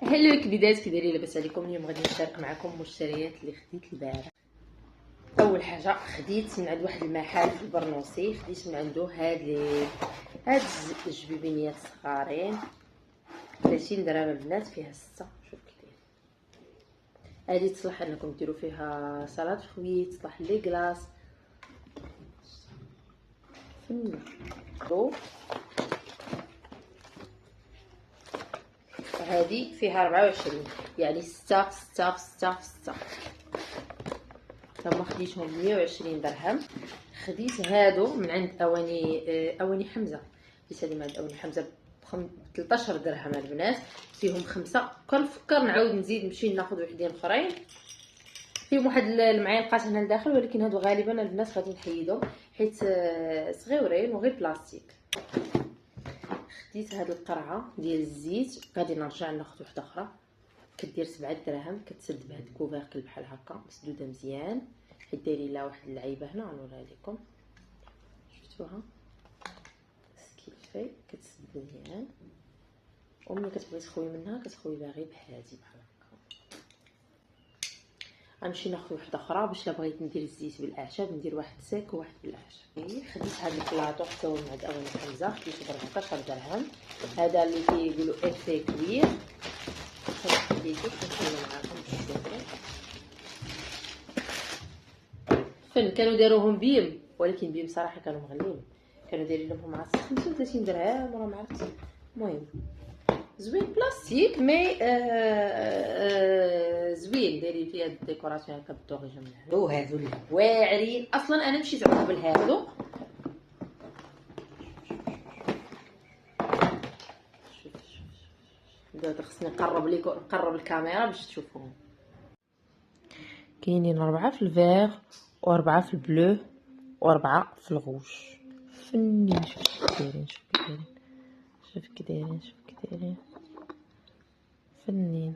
هلو كبيدات، كي دايرين؟ لاباس عليكم؟ اليوم غادي نشارك معكم المشتريات اللي خديت البارح. اول حاجه خديت من عند واحد المحل في البرنوسي، خديت من عنده هاد الجبيبينيات صغارين 30 درهم البنات، فيها 6. شوف كي داير. هادي تصلح انكم ديروا فيها سلطه خويت، تصلح لي كلاص فنو. هذه فيها 24، يعني 6 في 6 في 6 في 6. هما خديتهم 120 درهم. خديت هادو من عند اواني حمزه، خديت هادو من عند اواني حمزه ب 13 درهم البنات، فيهم 5. كنفكر نعاود نزيد نمشي ناخذ وحدين اخرين، فيهم واحد المعالقات هنا لداخل، ولكن هادو غالبا البنات غادي نحيدهم حيت صغيورين وغير بلاستيك. خديت هاد القرعه ديال الزيت، غادي نرجع ناخذ وحده اخرى، كدير 7 دراهم، كتسد بهاد الكوفركل بحال هكا مسدوده مزيان، حيت دايرين لها واحد اللعيبه هنا غنوريها لكم. شفتوها كيفاش كتسد مزيان، وملي كتبغي تخوي منها كتخوي بها غير بهادي بحال هكا. غنمشي ناخذ وحده اخرى باش لا بغيت ندير الزيت بالاعشاب ندير واحد ساك وواحد بالاعشاب. خديت هاد البلاطو حتى هو من عند اواني حمزه، خديته ب 14 درهم. هذا اللي كيقولوا افي كبير، خديته كنخلي معاكم تشوفوا. فن كانوا داروهم بيم، ولكن بيم صراحه كانوا مغلين، كانوا دايرين لهم عا 35 درهم ولا ما عرفتش. المهم زوين بلاستيك مي زوين، دايرين فيها الديكوراسيون هكا بالدوغيجه من هنا. وهذو اللي واعرين اصلا، انا مشيت عند بالهادو. دابا خصني نقرب الكاميرا باش تشوفوهم. كاينين 4 في الفيغ و4 في البلو و4 في الغوج. فنين. شوف كي دايرين، شوف كي دايرين، شوف كي دايرين، شوف كي دايرين، فنين.